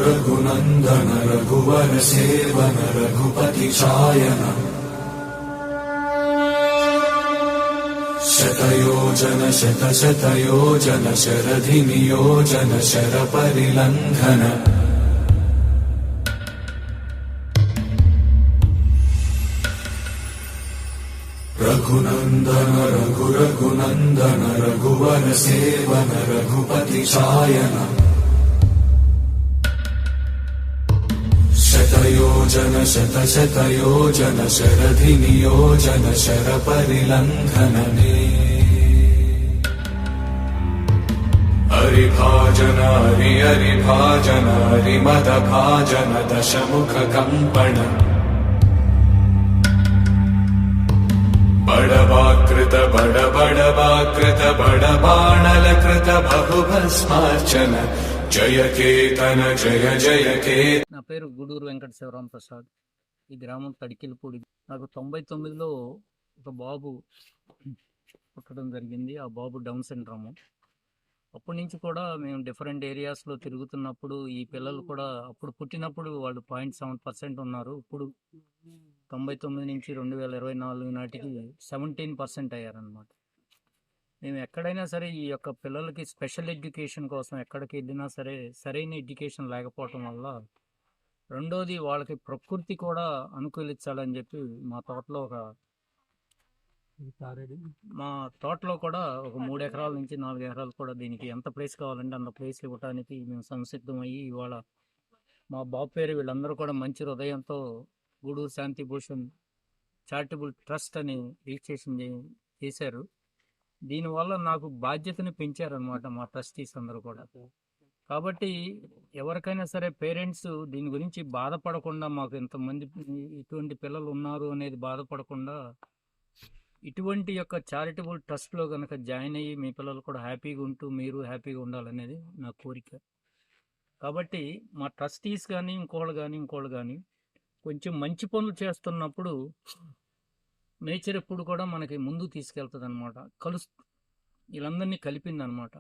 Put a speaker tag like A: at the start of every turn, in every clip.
A: रघुनंदन रघुवर seven Raghupati छायन शतयोजन शतशतयोजन शरधि नियोजन sir परिलंघन Raghunandan Raghunandan रघुवर seven Raghupati छायन शतयोजन शतशतयोजन शरधि नियोजन sir परिलंघनने हरिभाजन हरिभाजन हरिमद भाजन दशमुख कंपन बड़वाकृत बड़वाकृत बड़बाणल कृत बहुभस्मार्चन जय केतन जय जय केतन।
B: నా పేరు గూడూరు వెంకట శివరాం ప్రసాద్. ఈ గ్రామం తడికిలపూడి. నాకు 99లో ఒక బాబు పుట్టడం జరిగింది. ఆ బాబు డౌన్ సిండ్రోము. అప్పటి నుంచి కూడా మేము డిఫరెంట్ ఏరియాస్లో తిరుగుతున్నప్పుడు ఈ పిల్లలు కూడా అప్పుడు పుట్టినప్పుడు వాళ్ళు 0.7% ఉన్నారు. ఇప్పుడు 99 నుంచి 2024 నాటికి 17% అయ్యారనమాట. మేము ఎక్కడైనా సరే ఈ యొక్క పిల్లలకి స్పెషల్ ఎడ్యుకేషన్ కోసం ఎక్కడికి వెళ్ళినా సరే సరైన ఎడ్యుకేషన్ లేకపోవటం వల్ల, రెండోది వాళ్ళకి ప్రకృతి కూడా అనుకూలించాలని చెప్పి మా తోటలో కూడా ఒక 3 ఎకరాల నుంచి 4 ఎకరాలు కూడా దీనికి ఎంత ప్లేస్ కావాలంటే అంత ప్లేస్ ఇవ్వడానికి మేము సంసిద్ధమయ్యి ఇవాళ మా బాబు పేరు వీళ్ళందరూ కూడా మంచి హృదయంతో గూడూరు శాంతి భూషణ్ చారిటబుల్ ట్రస్ట్ అని రిజిస్ట్రేషన్ చేశారు. దీనివల్ల నాకు బాధ్యతని పెంచారనమాట మా ట్రస్టీస్ అందరూ కూడా. కాబట్టి ఎవరికైనా సరే పేరెంట్స్ దీని గురించి బాధపడకుండా, మాకు ఇంతమంది ఇటువంటి పిల్లలు ఉన్నారు అనేది బాధపడకుండా ఇటువంటి యొక్క చారిటబుల్ ట్రస్ట్లో కనుక జాయిన్ అయ్యి మీ పిల్లలు కూడా హ్యాపీగా ఉంటూ మీరు హ్యాపీగా ఉండాలనేది నా కోరిక. కాబట్టి మా ట్రస్టీస్ కానీ ఇంకోళ్ళు కానీ కొంచెం మంచి పనులు చేస్తున్నప్పుడు నేచర్ ఎప్పుడు కూడా మనకి ముందు తీసుకెళ్తుంది అనమాట. వీళ్ళందరినీ కలిపిందనమాట.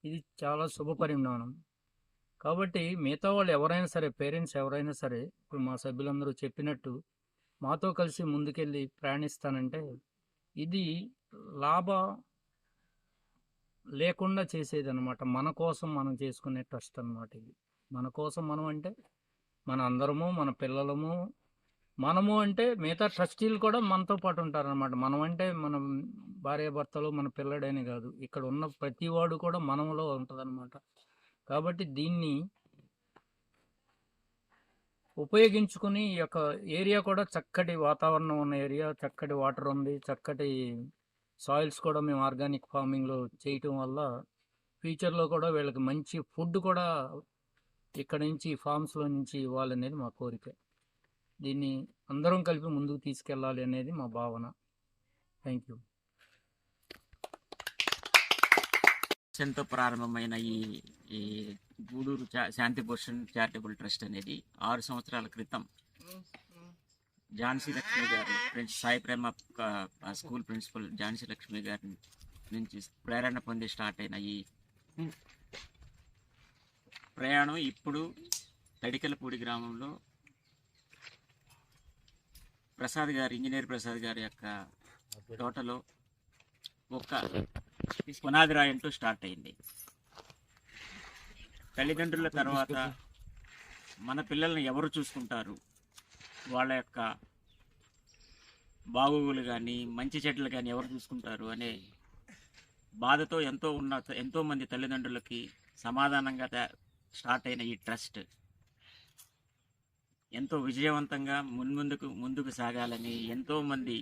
B: ఇది చాలా శుభపరిణామం. కాబట్టి మిగతా వాళ్ళు ఎవరైనా సరే, పేరెంట్స్ ఎవరైనా సరే, ఇప్పుడు మా సభ్యులందరూ చెప్పినట్టు మాతో కలిసి ముందుకెళ్ళి ప్రయాణిస్తానంటే ఇది లాభ లేకుండా చేసేది అనమాట. మన కోసం మనం చేసుకునే ట్రస్ట్ అనమాట. ఇది మన కోసం మనం అంటే మన అందరము, మన పిల్లలము, మనము అంటే మిగతా ట్రస్టీలు కూడా మనతో పాటు ఉంటారనమాట. మనం అంటే మన భార్యాభర్తలు, మన పిల్లడని కాదు, ఇక్కడ ఉన్న ప్రతి వాడు కూడా మనములో ఉంటుందన్నమాట. కాబట్టి దీన్ని ఉపయోగించుకుని ఈ యొక్క ఏరియా కూడా చక్కటి వాతావరణం ఉన్న ఏరియా, చక్కటి వాటర్ ఉంది, చక్కటి సాయిల్స్ కూడా మేము ఆర్గానిక్ ఫార్మింగ్లో చేయటం వల్ల ఫ్యూచర్లో కూడా వీళ్ళకి మంచి ఫుడ్ కూడా ఇక్కడ నుంచి ఫార్మ్స్లో నుంచి ఇవ్వాలనేది మా కోరిక. దీన్ని అందరం కలిపి ముందుకు తీసుకెళ్ళాలి అనేది మా భావన. Thank you.
C: తో ప్రారంభమైన ఈ గూడూరు శాంతి భూషణ్ చారిటబుల్ ట్రస్ట్ అనేది 6 సంవత్సరాల క్రితం ఝాన్సీ లక్ష్మి గారు, సాయి ప్రేమ స్కూల్ ప్రిన్సిపల్ ఝాన్సీ లక్ష్మి గారి నుంచి ప్రేరణ పొంది స్టార్ట్ అయిన ఈ ప్రయాణం ఇప్పుడు తడికెలపూడి గ్రామంలో ప్రసాద్ గారు, ఇంజనీర్ ప్రసాద్ గారి యొక్క తోటలో ఒక పునాది రాయంతో స్టార్ట్ అయింది. తల్లిదండ్రుల తర్వాత మన పిల్లల్ని ఎవరు చూసుకుంటారు, వాళ్ళ యొక్క బాగోగులు కానీ మంచి చెట్లు కానీ ఎవరు చూసుకుంటారు అనే బాధతో ఎంతోమంది తల్లిదండ్రులకి సమాధానంగా స్టార్ట్ అయిన ఈ ట్రస్ట్ ఎంతో విజయవంతంగా ముందుకు సాగాలని, ఎంతోమంది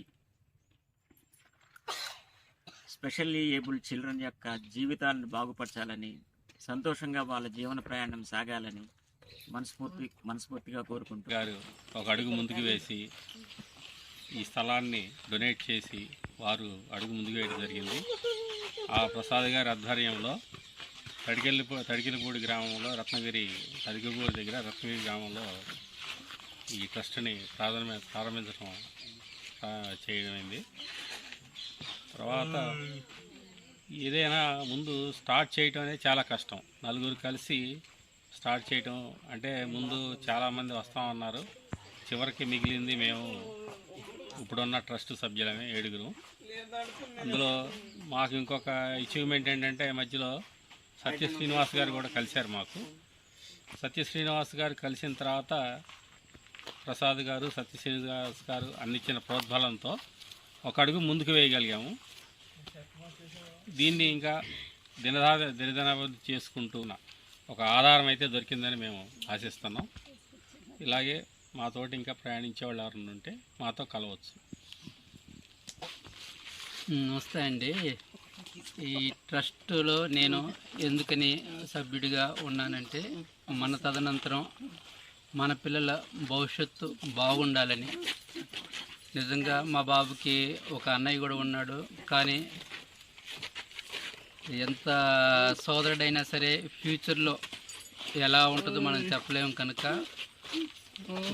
C: స్పెషల్లీ ఏబుల్డ్ చిల్డ్రన్ యొక్క జీవితాలను బాగుపరచాలని, సంతోషంగా వాళ్ళ జీవన ప్రయాణం సాగాలని మనస్ఫూర్తిగా కోరుకుంటున్నారు.
D: ఒక అడుగు ముందుకు వేసి ఈ స్థలాన్ని డొనేట్ చేసి వారు అడుగు ముందుకు వేయడం జరిగింది. ఆ ప్రసాద్ గారి ఆధ్వర్యంలో తడికెలపూడి గ్రామంలో తడికెలపూడి దగ్గర రత్నగిరి గ్రామంలో ఈ ట్రస్ట్ని ప్రారంభించడం చేయడమైంది. తర్వాత ఏదైనా ముందు స్టార్ట్ చేయటం అనేది చాలా కష్టం. నలుగురు కలిసి స్టార్ట్ చేయటం అంటే ముందు చాలామంది వస్తామన్నారు, చివరికి మిగిలింది మేము ఇప్పుడున్న ట్రస్ట్ సభ్యులమే 7. అందులో మాకు ఇంకొక అచీవ్మెంట్ ఏంటంటే మధ్యలో సత్య శ్రీనివాస్ గారు కూడా కలిశారు మాకు. సత్య శ్రీనివాస్ గారు కలిసిన తర్వాత ప్రసాద్ గారు, సత్య శ్రీనివాస్ గారు అందించిన ప్రోద్బలంతో ఒక అడుగు ముందుకు వేయగలిగాము. దీన్ని ఇంకా దినదినాభివృద్ధి చేసుకుంటున్న ఒక ఆధారం అయితే దొరికిందని మేము ఆశిస్తున్నాం. ఇలాగే మాతోటి ఇంకా ప్రయాణించే వాళ్ళు ఎవరైనా ఉంటే మాతో కలవచ్చు.
B: నమస్తే అండి. ఈ ట్రస్టులో నేను ఎందుకని సభ్యుడిగా ఉన్నానంటే మన తదనంతరం మన పిల్లల భవిష్యత్తు బాగుండాలని. నిజంగా మా బాబుకి ఒక అన్నయ్య కూడా ఉన్నాడు, కానీ ఎంత సోదరుడైనా సరే ఫ్యూచర్లో ఎలా ఉంటుందో మనం చెప్పలేము. కనుక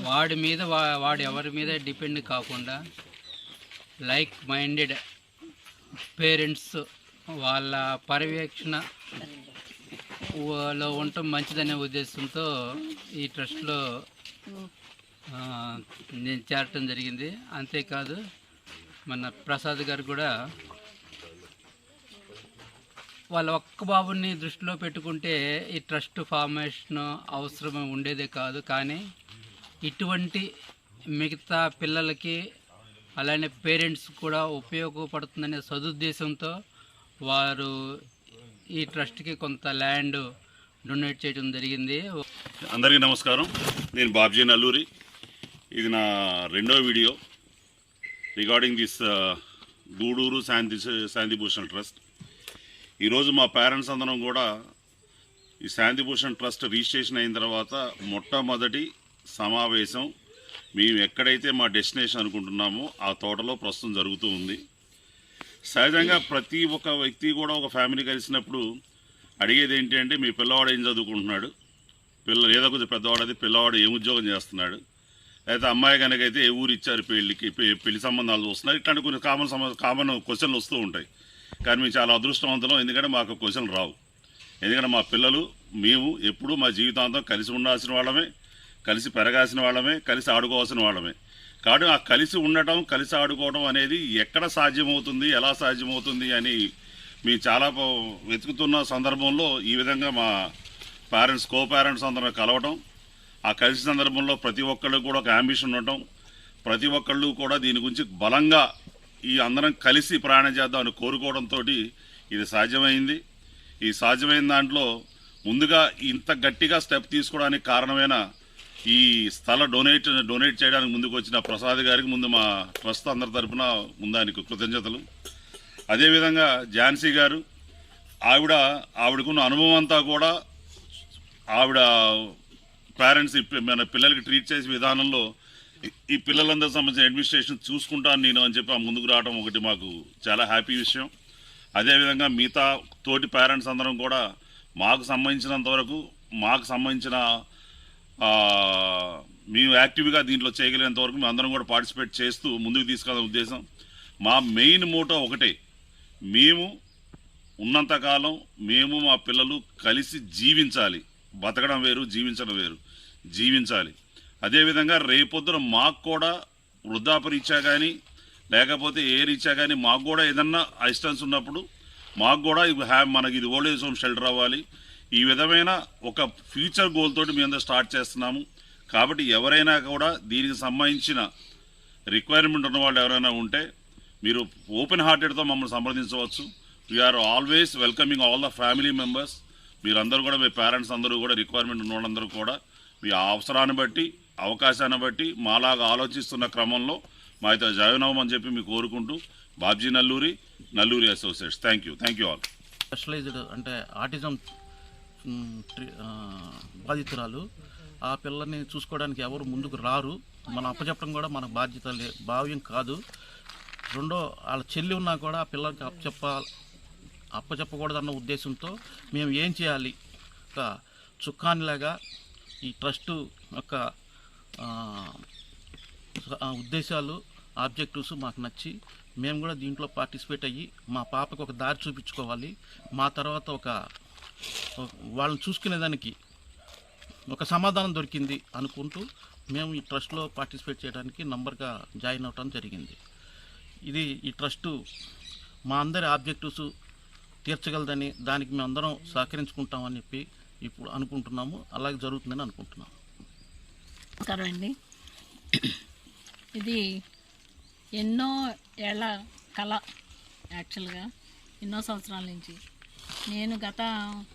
B: వాడి మీద వాడు ఎవరి మీద డిపెండ్ కాకుండా లైక్ మైండెడ్ పేరెంట్స్ వాళ్ళ పర్యవేక్షణలో ఉండటం మంచిదనే ఉద్దేశంతో ఈ ట్రస్ట్లో నేను చేరటం జరిగింది. అంతేకాదు మన ప్రసాద్ గారు కూడా వాళ్ళ ఒక్క బాబుని దృష్టిలో పెట్టుకుంటే ఈ ట్రస్ట్ ఫార్మేషన్ అవసరం ఉండేదే కాదు, కానీ ఇటువంటి మిగతా పిల్లలకి అలానే పేరెంట్స్ కూడా ఉపయోగపడుతుందనే సదుద్దేశంతో వారు ఈ ట్రస్ట్కి కొంత ల్యాండ్ డొనేట్ చేయడం జరిగింది.
E: అందరికీ నమస్కారం. నేను బాబ్జీ నల్లూరి. ఇది నా 2వ video regarding this Gudur Shantibhushan trust. ఈరోజు మా పేరెంట్స్ అందరం కూడా ఈ శాంతిభూషణ్ ట్రస్ట్ రిజిస్ట్రేషన్ అయిన తర్వాత మొట్టమొదటి సమావేశం మేము ఎక్కడైతే మా డెస్టినేషన్ అనుకుంటున్నామో ఆ తోటలో ప్రస్తుతం జరుగుతూ ఉంది. సహజంగా ప్రతి ఒక్క వ్యక్తి కూడా ఒక ఫ్యామిలీ కలిసినప్పుడు అడిగేది ఏంటి అంటే మీ పిల్లవాడు ఏం చదువుకుంటున్నాడు, ఏదో కొంచెం పెద్దవాడది పిల్లవాడు ఏం ఉద్యోగం చేస్తున్నాడు, లేకపోతే అమ్మాయి కనుకైతే ఏ ఊరు ఇచ్చారు పెళ్లి సంబంధాలు చూస్తున్నారు. ఇట్లాంటి కొన్ని కామన్ క్వశ్చన్లు వస్తూ ఉంటాయి. కానీ మేము చాలా అదృష్టవంతులం, ఎందుకంటే మాకు క్వశ్చన్లు రావు. ఎందుకంటే మా పిల్లలు మేము ఎప్పుడూ మా జీవితాంతం కలిసి ఉండాల్సిన వాళ్ళమే, కలిసి పెరగాల్సిన వాళ్ళమే, కలిసి ఆడుకోవాల్సిన వాళ్ళమే. కాబట్టి ఆ కలిసి ఉండటం, కలిసి ఆడుకోవడం అనేది ఎక్కడ సాధ్యమవుతుంది, ఎలా సాధ్యమవుతుంది అని మేము చాలా వెతుకుతున్న సందర్భంలో ఈ విధంగా మా కో పేరెంట్స్ అందరం కలవటం, ఆ కలిసి సందర్భంలో ప్రతి ఒక్కళ్ళు కూడా ఒక అంబిషన్ ఉండటం, ప్రతి ఒక్కళ్ళు కూడా దీని గురించి బలంగా ఈ అందరం కలిసి ప్రయాణం చేద్దామని కోరుకోవడంతో ఇది సాధ్యమైంది. ఈ సాధ్యమైన దాంట్లో ముందుగా ఇంత గట్టిగా స్టెప్ తీసుకోవడానికి కారణమైన ఈ స్థల డొనేట్ చేయడానికి ముందుకు వచ్చిన ప్రసాద్ గారికి ముందు మా ట్రస్ట్ అందరి తరఫున ముందానికి కృతజ్ఞతలు. అదేవిధంగా ఝాన్సీ గారు, ఆవిడకున్న అనుభవం అంతా కూడా ఆవిడ పేరెంట్స్ మన పిల్లలకి ట్రీట్ చేసే విధానంలో ఈ పిల్లలందరూ సంబంధించిన అడ్మినిస్ట్రేషన్ చూసుకుంటాను నేను అని చెప్పి ముందుకు రావడం ఒకటి మాకు చాలా హ్యాపీ విషయం. అదేవిధంగా మిగతా తోటి పేరెంట్స్ అందరం కూడా మాకు సంబంధించినంత వరకు మేము యాక్టివ్గా దీంట్లో చేయగలిగినంత వరకు మేము అందరం కూడా పార్టిసిపేట్ చేస్తూ ముందుకు తీసుకెళ్ళాలనే ఉద్దేశం. మా మెయిన్ మోటో ఒకటే, మేము ఉన్నంతకాలం మేము మా పిల్లలు కలిసి జీవించాలి. బతకడం వేరు, జీవించడం వేరు. జీవించాలి. అదేవిధంగా రేపొద్దున మాకు కూడా వృద్ధాపరీత్యా కానీ లేకపోతే ఏ రీత్యా కానీ మాకు కూడా ఏదన్నా అసిస్టెన్స్ ఉన్నప్పుడు మాకు కూడా మనకి ఇది ఓల్డ్ ఏజ్ హోమ్ షెల్టర్ అవ్వాలి. ఈ విధమైన ఒక ఫ్యూచర్ గోల్ తోటి మేము అందరూ స్టార్ట్ చేస్తున్నాము. కాబట్టి ఎవరైనా కూడా దీనికి సంబంధించిన రిక్వైర్మెంట్ ఉన్న వాళ్ళు ఎవరైనా ఉంటే మీరు ఓపెన్ హార్టెడ్తో మమ్మల్ని సంప్రదించవచ్చు. We are always welcoming all the family members. మీరందరూ కూడా మీ పేరెంట్స్ అందరూ కూడా రిక్వైర్మెంట్ ఉన్న వాళ్ళందరూ కూడా మీ అవసరాన్ని బట్టి అవకాశాన్ని బట్టి మాలాగా ఆలోచిస్తున్న క్రమంలో మా అయితే జాయిన్ అవ్వమని చెప్పి మీకు కోరుకుంటూ Babji Nalluri associates. Thank you all.
F: Specialised అంటే ఆటిజం బాధితురాలు, ఆ పిల్లల్ని చూసుకోవడానికి ఎవరు ముందుకు రారు. మనం అప్పచెప్పడం కూడా మన బాధ్యత భావ్యం కాదు. రెండో వాళ్ళ చెల్లి ఉన్నా కూడా ఆ పిల్లలకి అప్పచెప్పకూడదన్న ఉద్దేశంతో మేము ఏం చేయాలి, ఒక చుక్కానిలాగా ఈ ట్రస్టు యొక్క ఉద్దేశాలు, ఆబ్జెక్టివ్స్ మాకు నచ్చి మేము కూడా దీంట్లో పార్టిసిపేట్ అయ్యి మా పాపకు ఒక దారి చూపించుకోవాలి, మా తర్వాత వాళ్ళని చూసుకునేదానికి ఒక సమాధానం దొరికింది అనుకుంటూ మేము ఈ ట్రస్ట్లో పార్టిసిపేట్ చేయడానికి నంబర్గా జాయిన్ అవ్వడం జరిగింది. ఈ ట్రస్టు మా అందరి ఆబ్జెక్టివ్స్ తీర్చగలదని, దానికి మేము అందరం సహకరించుకుంటామని చెప్పి ఇప్పుడు అనుకుంటున్నాము. అలాగే జరుగుతుందని అనుకుంటున్నాము.
G: నమస్కారం అండి. ఇది ఎన్నో ఏళ్ళ కళ. యాక్చువల్గా ఎన్నో సంవత్సరాల నుంచి నేను గత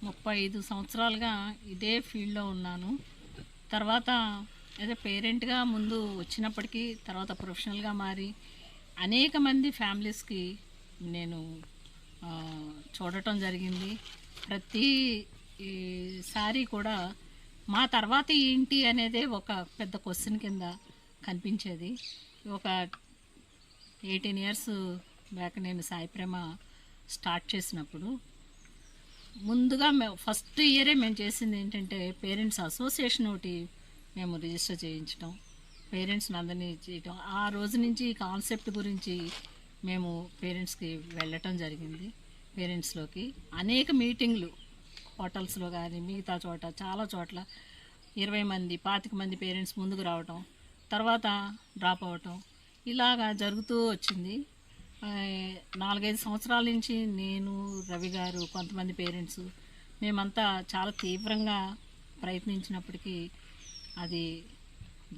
G: 35 సంవత్సరాలుగా ఇదే ఫీల్డ్లో ఉన్నాను. తర్వాత అదే పేరెంట్గా ముందు వచ్చినప్పటికీ తర్వాత ప్రొఫెషనల్గా మారి అనేక మంది ఫ్యామిలీస్కి నేను చూడటం జరిగింది. ప్రతిసారి కూడా మా తర్వాత ఏంటి అనేదే ఒక పెద్ద క్వశ్చన్ కింద కనిపించేది. ఒక 18 years బ్యాక్ నేను సాయి ప్రేమ స్టార్ట్ చేసినప్పుడు ముందుగా ఫస్ట్ ఇయరే మేము చేసింది ఏంటంటే పేరెంట్స్ అసోసియేషన్ ఒకటి మేము రిజిస్టర్ చేయించడం, పేరెంట్స్ని అందరినీ చేయటం. ఆ రోజు నుంచి ఈ కాన్సెప్ట్ గురించి మేము పేరెంట్స్కి వెళ్ళటం జరిగింది. పేరెంట్స్లోకి అనేక మీటింగ్లు హోటల్స్లో కానీ మిగతా చోట చాలా చోట్ల 20 మంది 25 మంది పేరెంట్స్ ముందుకు రావటం, తర్వాత డ్రాప్ అవ్వటం, ఇలాగా జరుగుతూ వచ్చింది. 4-5 సంవత్సరాల నుంచి నేను, రవి గారు, కొంతమంది పేరెంట్స్ మేమంతా చాలా తీవ్రంగా ప్రయత్నించినప్పటికీ అది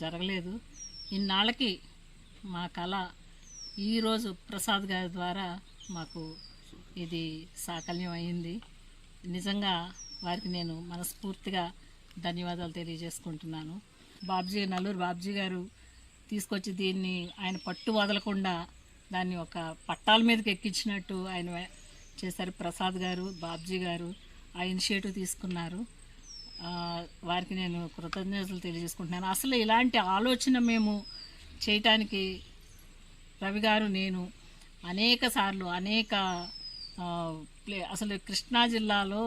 G: జరగలేదు. ఇన్నాళ్ళకి మా కళ ఈరోజు ప్రసాద్ గారి ద్వారా మాకు ఇది సాకల్యం అయింది. నిజంగా వారికి నేను మనస్ఫూర్తిగా ధన్యవాదాలు తెలియజేసుకుంటున్నాను. నల్లూరు బాబ్జీ గారు తీసుకొచ్చి దీన్ని ఆయన పట్టు వదలకుండా దాన్ని ఒక పట్టాల మీదకి ఎక్కించినట్టు ఆయన చేశారు. ప్రసాద్ గారు, బాబ్జీ గారు ఆ ఇనిషియేటివ్ తీసుకున్నారు. వారికి నేను కృతజ్ఞతలు తెలియజేసుకుంటున్నాను. అసలు ఇలాంటి ఆలోచన మేము చేయటానికి రవి గారు, నేను అనేక సార్లు అసలు కృష్ణా జిల్లాలో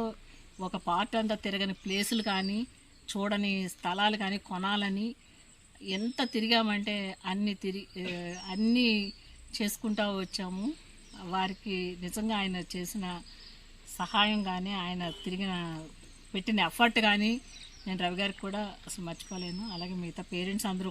G: ఒక పార్ట్ అంతా తిరగని ప్లేసులు కానీ చూడని స్థలాలు కానీ కొనాలని ఎంత తిరిగామంటే అన్నీ చేసుకుంటూ వచ్చాము. వారికి నిజంగా ఆయన చేసిన సహాయం కానీ ఆయన పెట్టిన ఎఫర్ట్ కానీ నేను రవి గారికి కూడా అసలు మర్చిపోలేను. అలాగే మిగతా పేరెంట్స్ అందరూ